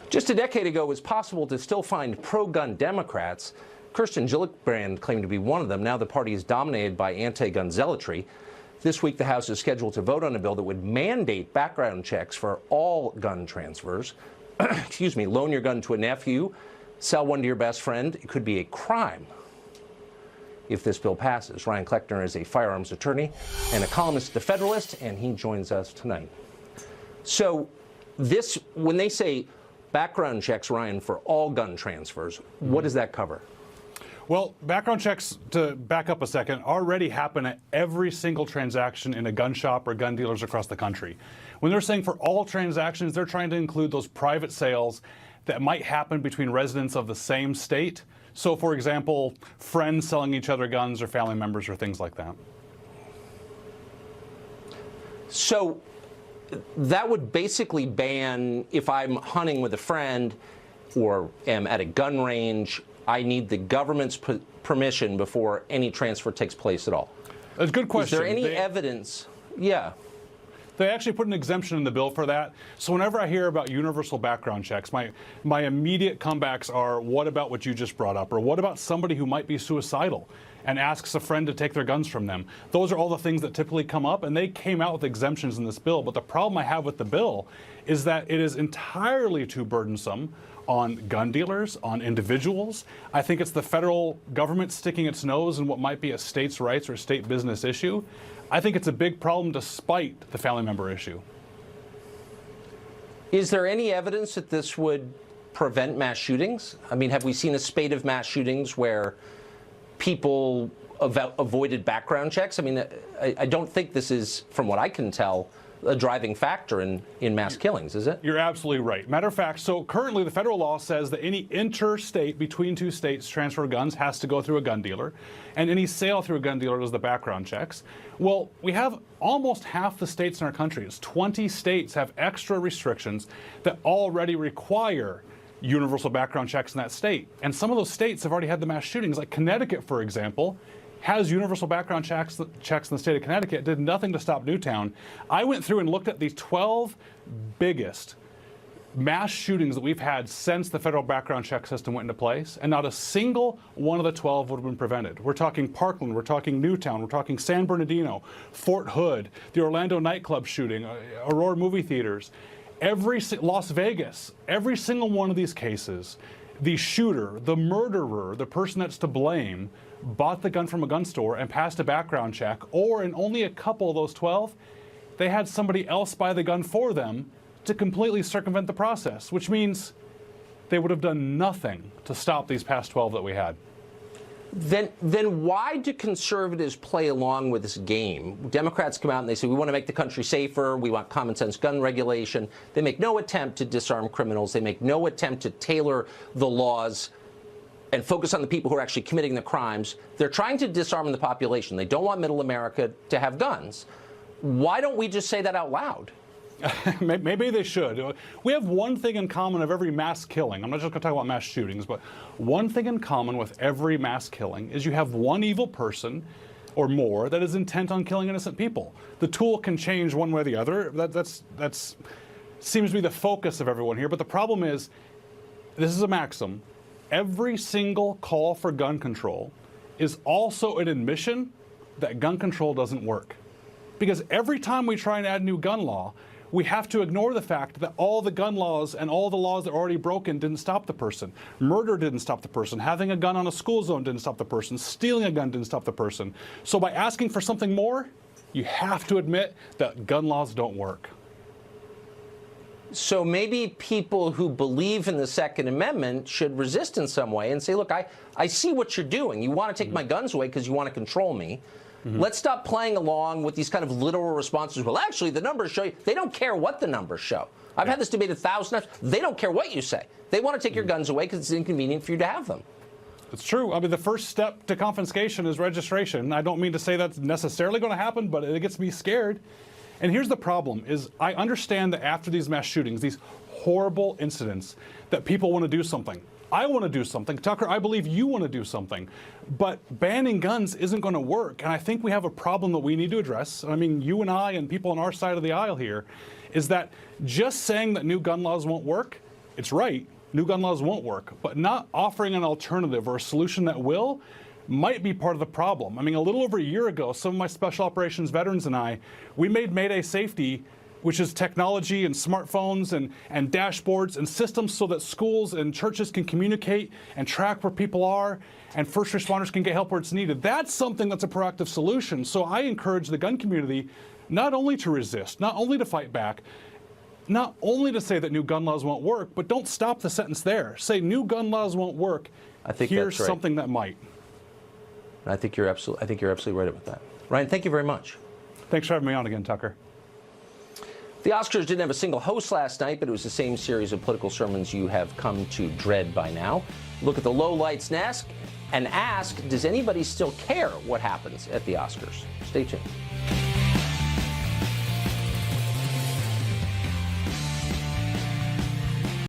Just a decade ago, it was possible to still find pro-gun Democrats. Kirsten Gillibrand claimed to be one of them. Now the party is dominated by anti-gun zealotry. This week, the House is scheduled to vote on a bill that would mandate background checks for all gun transfers. Excuse me, loan your gun to a nephew, sell one to your best friend. It could be a crime if this bill passes. Ryan Cleckner is a firearms attorney and a columnist at The Federalist, and he joins us tonight. So when they say background checks, Ryan, for all gun transfers, what does that cover? Well, background checks, to back up a second, already happen at every single transaction in a gun shop or gun dealers across the country. When they're saying for all transactions, they're trying to include those private sales that might happen between residents of the same state. So, for example, friends selling each other guns or family members or things like that. So that would basically ban, if I'm hunting with a friend or am at a gun range, I need the government's permission before any transfer takes place at all. That's a good question. Is there any evidence? Yeah. They actually put an exemption in the bill for that. So whenever I hear about universal background checks, my immediate comebacks are, what about what you just brought up? Or what about somebody who might be suicidal and asks a friend to take their guns from them? Those are all the things that typically come up, and they came out with exemptions in this bill. But the problem I have with the bill is that it is entirely too burdensome on gun dealers, on individuals. I think it's the federal government sticking its nose in what might be a states' rights or state business issue. I think it's a big problem despite the family member issue. Is there any evidence that this would prevent mass shootings? I mean, have we seen a spate of mass shootings where people avoided background checks? I mean, I don't think this is, from what I can tell, a driving factor in mass killings, is it? You're absolutely right. Matter of fact, so currently the federal law says that any interstate between two states transfer of guns has to go through a gun dealer, and any sale through a gun dealer does the background checks. Well, we have almost half the states in our country. It's 20 states have extra restrictions that already require universal background checks in that state. And some of those states have already had the mass shootings, like Connecticut, for example, has universal background checks in the state of Connecticut, did nothing to stop Newtown. I went through and looked at the 12 biggest mass shootings that we've had since the federal background check system went into place, and not a single one of the 12 would have been prevented. We're talking Parkland, we're talking Newtown, we're talking San Bernardino, Fort Hood, the Orlando nightclub shooting, Aurora movie theaters, Las Vegas, every single one of these cases, the shooter, the murderer, the person that's to blame, bought the gun from a gun store and passed a background check, or in only a couple of those 12, they had somebody else buy the gun for them to completely circumvent the process, which means they would have done nothing to stop these past 12 that we had. Then why do conservatives play along with this game? Democrats come out and they say, we want to make the country safer, we want common sense gun regulation. They make no attempt to disarm criminals. They make no attempt to tailor the laws and focus on the people who are actually committing the crimes. They're trying to disarm the population. They don't want middle America to have guns. Why don't we just say that out loud? Maybe they should. We have one thing in common of every mass killing. I'm not just going to talk about mass shootings, but one thing in common with every mass killing is you have one evil person or more that is intent on killing innocent people. The tool can change one way or the other. That's seems to be the focus of everyone here. But the problem is, this is a maxim. Every single call for gun control is also an admission that gun control doesn't work. Because every time we try and add new gun law, we have to ignore the fact that all the gun laws and all the laws that are already broken didn't stop the person. Murder didn't stop the person. Having a gun on a school zone didn't stop the person. Stealing a gun didn't stop the person. So by asking for something more, you have to admit that gun laws don't work. So maybe people who believe in the Second Amendment should resist in some way and say, look, I see what you're doing. You want to take my guns away because you want to control me. Let's stop playing along with these kind of literal responses. Well, actually, the numbers show you. They don't care what the numbers show. I've had this debate 1,000 times. They don't care what you say. They want to take your guns away because it's inconvenient for you to have them. It's true. I mean, the first step to confiscation is registration. I don't mean to say that's necessarily going to happen, but it gets me scared. And here's the problem, is I understand that after these mass shootings, these horrible incidents, that people want to do something. I want to do something. Tucker, I believe you want to do something. But banning guns isn't going to work. And I think we have a problem that we need to address. I mean, you and I and people on our side of the aisle here, is that just saying that new gun laws won't work it's right, new gun laws won't work, but not offering an alternative or a solution that will might be part of the problem. I mean, a little over a year ago, some of my special operations veterans and I, we made Mayday Safety, which is technology and smartphones and dashboards and systems so that schools and churches can communicate and track where people are, and first responders can get help where it's needed. That's something that's a proactive solution. So I encourage the gun community not only to resist, not only to fight back, not only to say that new gun laws won't work, but don't stop the sentence there. Say new gun laws won't work. I think here's that's right. something that might. I think you're absolutely right about that. Ryan, thank you very much. Thanks for having me on again, Tucker. The Oscars didn't have a single host last night, but it was the same series of political sermons you have come to dread by now. Look at the lowlights and ask, does anybody still care what happens at the Oscars? Stay tuned.